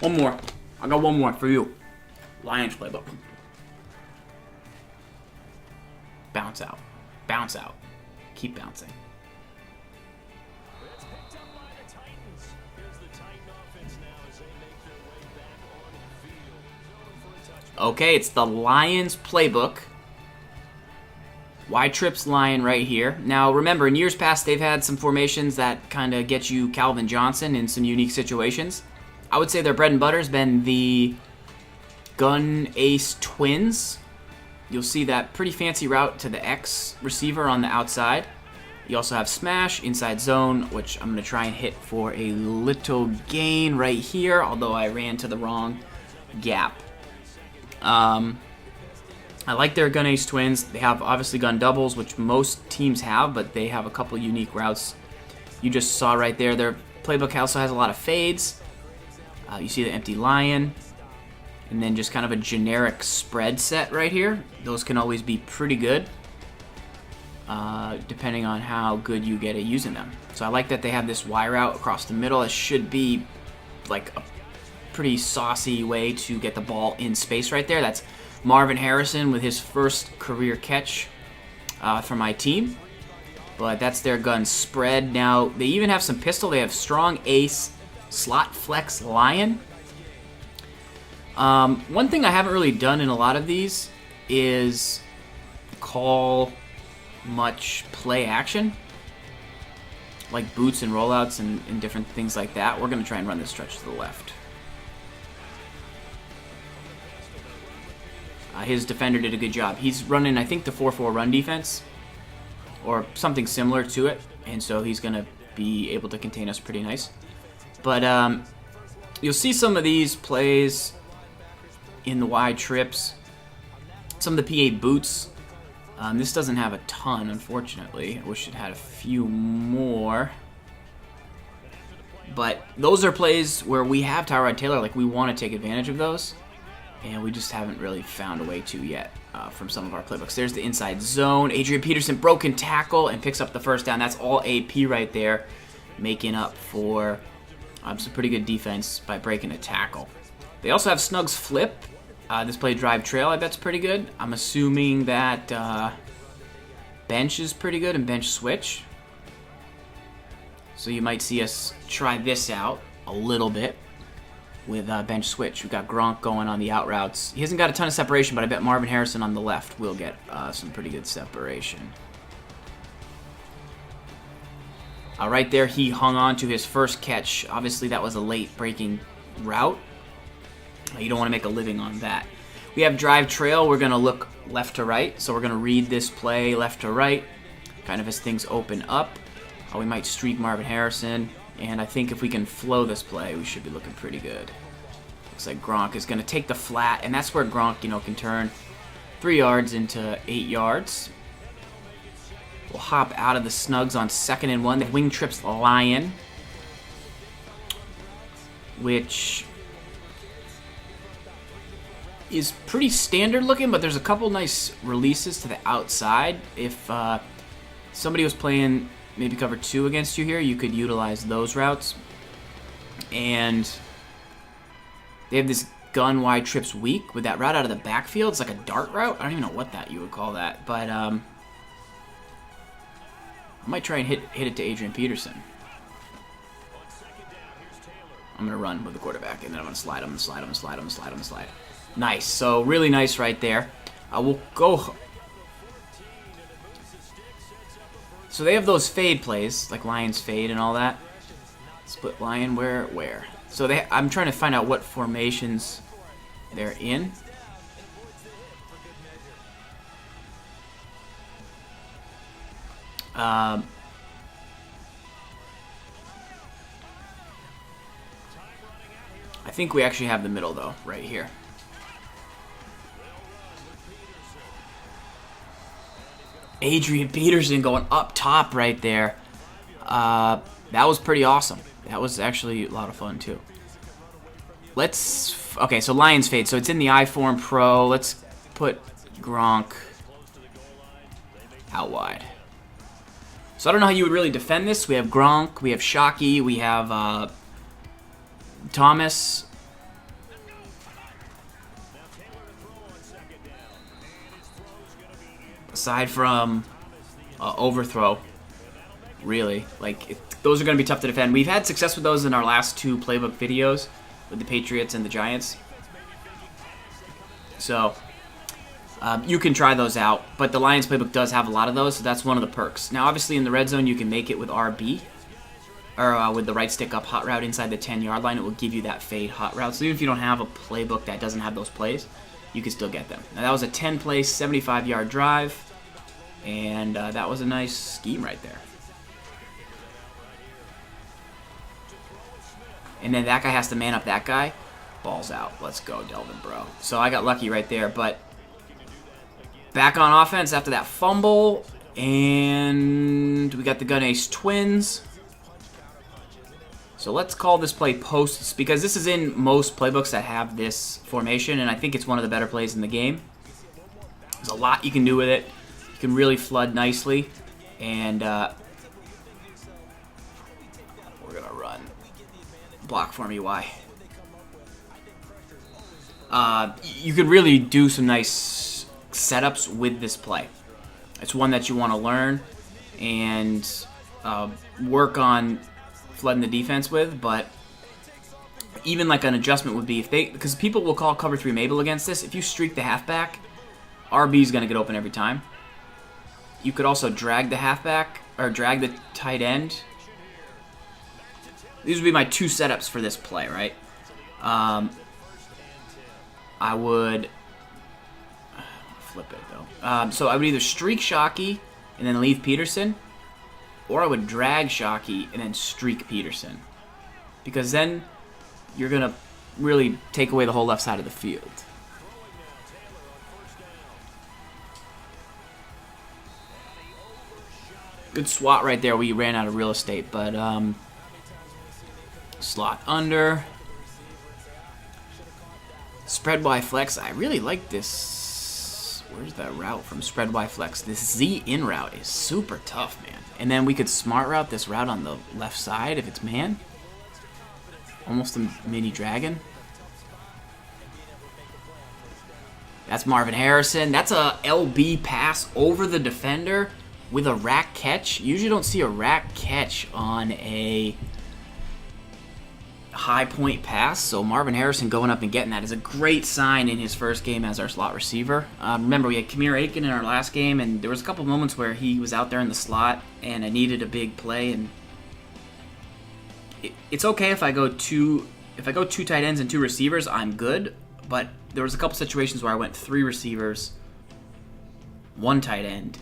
One more. I got one more for you. Lions playbook. Bounce out. Bounce out. Keep bouncing. Okay, it's the Lions playbook. Y trips Lion right here. Now, remember, in years past, they've had some formations that kind of get you Calvin Johnson in some unique situations. I would say their bread and butter has been the gun ace twins. You'll see that pretty fancy route to the X receiver on the outside. You also have smash, inside zone, which I'm going to try and hit for a little gain right here, although I ran to the wrong gap. I like their gun ace twins. They have obviously gun doubles, which most teams have, but they have a couple unique routes. You just saw right there. Their playbook also has a lot of fades. You see the empty lion, and then just kind of a generic spread set right here. Those can always be pretty good, depending on how good you get at using them. So I like that they have this Y route across the middle. It should be like a pretty saucy way to get the ball in space right there. That's Marvin Harrison with his first career catch for my team. But that's their gun spread. Now, they even have some pistol. They have strong ace, slot flex lion. One thing I haven't really done in a lot of these is call much play action, like boots and rollouts and different things like that. We're going to try and run this stretch to the left. His defender did a good job. He's running, I think, the 4-4 run defense, or something similar to it, and so he's going to be able to contain us pretty nice. But you'll see some of these plays in the wide trips. Some of the PA boots. This doesn't have a ton, unfortunately. I wish it had a few more. But those are plays where we have Tyrod Taylor, like we want to take advantage of those. And we just haven't really found a way to yet from some of our playbooks. There's the inside zone. Adrian Peterson broken tackle and picks up the first down. That's all AP right there, making up for some pretty good defense by breaking a tackle. They also have Snugs flip. This play drive trail, I bet's pretty good. I'm assuming that bench is pretty good and bench switch. So you might see us try this out a little bit with bench switch. We've got Gronk going on the out routes. He hasn't got a ton of separation, but I bet Marvin Harrison on the left will get some pretty good separation. Right there, he hung on to his first catch. Obviously, that was a late breaking route. You don't want to make a living on that. We have drive trail. We're going to look left to right. So we're going to read this play left to right, kind of as things open up. We might streak Marvin Harrison. And I think if we can flow this play, we should be looking pretty good. Looks like Gronk is going to take the flat, and that's where Gronk, can turn 3 yards into 8 yards. We'll hop out of the snugs on 2nd and 1. The wing trips Lion, which is pretty standard looking, but there's a couple nice releases to the outside. If somebody was playing maybe cover 2 against you here, you could utilize those routes. And they have this gun wide trips weak with that route out of the backfield. It's like a dart route. I don't even know what that you would call that, but I might try and hit it to Adrian Peterson. I'm gonna run with the quarterback, and then I'm gonna slide. I'm gonna slide. I'm gonna slide. I'm gonna slide. I'm gonna slide. Nice. So really nice right there. We'll go. So they have those fade plays, like Lions fade and all that. Split Lion, where? So I'm trying to find out what formations they're in. I think we actually have the middle, though, right here. Adrian Peterson going up top right there. That was pretty awesome. That was actually a lot of fun, too. Okay, so Lions fade. So it's in the iForm Pro. Let's put Gronk out wide. So I don't know how you would really defend this. We have Gronk, we have Shockey, we have Thomas, aside from overthrow, really. Like, those are going to be tough to defend. We've had success with those in our last 2 playbook videos with the Patriots and the Giants. So, you can try those out. But the Lions playbook does have a lot of those, so that's one of the perks. Now, obviously, in the red zone, you can make it with RB. Or with the right stick up hot route inside the 10-yard line, it will give you that fade hot route. So even if you don't have a playbook that doesn't have those plays, you can still get them. Now that was a 10-play, 75-yard drive, and that was a nice scheme right there. And then that guy has to man up that guy. Ball's out. Let's go, Delvin, bro. So I got lucky right there, but back on offense after that fumble, and we got the Gun Ace Twins. So let's call this play posts, because this is in most playbooks that have this formation, and I think it's one of the better plays in the game. There's a lot you can do with it. You can really flood nicely, and we're going to run. Block for me, Y. You can really do some nice setups with this play. It's one that you want to learn and work on flooding the defense with, but even like an adjustment would be because people will call cover 3 Mabel against this. If you streak the halfback, RB is going to get open every time. You could also drag the halfback or drag the tight end. These would be my 2 setups for this play, right? I would flip it though. So I would either streak Shockey and then leave Peterson, or I would drag Shockey and then streak Peterson. Because then you're going to really take away the whole left side of the field. Good swat right there. We ran out of real estate, but slot under. Spread Y flex. I really like this. Where's that route from spread Y flex? This Z in route is super tough, man. And then we could smart route this route on the left side if it's man. Almost a mini dragon. That's Marvin Harrison. That's a LB pass over the defender with a rack catch. You usually don't see a rack catch on a high point pass, so Marvin Harrison going up and getting that is a great sign in his first game as our slot receiver. Remember, we had Kamir Aiken in our last game, and there was a couple moments where he was out there in the slot, and I needed a big play. And it's okay if I go two tight ends and 2 receivers, I'm good. But there was a couple situations where I went 3 receivers, 1 tight end,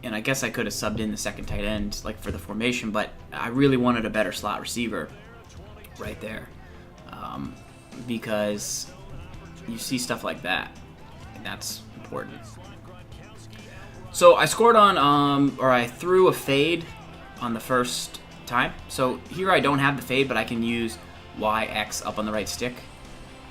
and I guess I could have subbed in the second tight end like for the formation, but I really wanted a better slot receiver right there, because you see stuff like that, and that's important. So I scored on, or I threw a fade on the first time. So here I don't have the fade, but I can use Y, X up on the right stick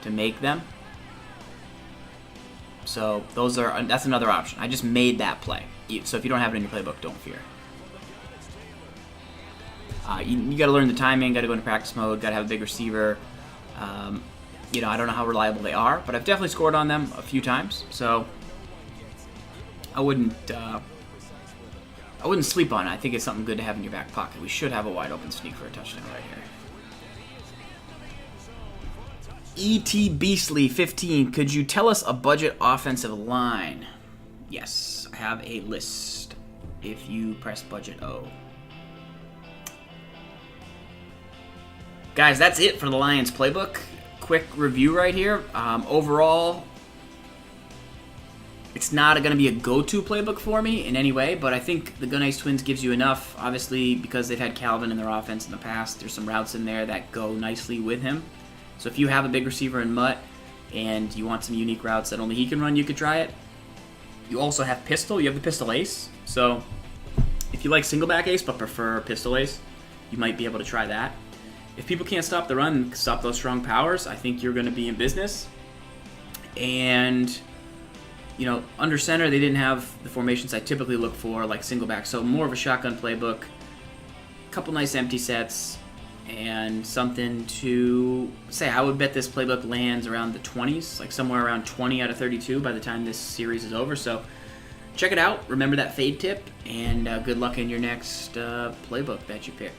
to make them. So that's another option. I just made that play. So if you don't have it in your playbook, don't fear. You got to learn the timing, got to go into practice mode, got to have a big receiver. I don't know how reliable they are, but I've definitely scored on them a few times. So I wouldn't sleep on it. I think it's something good to have in your back pocket. We should have a wide open sneak for a touchdown right here. E.T. Beastly 15, could you tell us a budget offensive line? Yes, I have a list if you press budget O. Guys, that's it for the Lions playbook. Quick review right here. Overall, it's not going to be a go-to playbook for me in any way, but I think the Gun Ace Twins gives you enough, obviously, because they've had Calvin in their offense in the past. There's some routes in there that go nicely with him. So if you have a big receiver in Mutt and you want some unique routes that only he can run, you could try it. You also have Pistol. You have the Pistol Ace. So if you like single back ace but prefer Pistol Ace, you might be able to try that. If people can't stop the run, stop those strong powers, I think you're going to be in business. And, under center, they didn't have the formations I typically look for, like single back. So more of a shotgun playbook, a couple nice empty sets, and something to say. I would bet this playbook lands around the 20s, like somewhere around 20 out of 32 by the time this series is over. So check it out. Remember that fade tip, and good luck in your next playbook that you pick.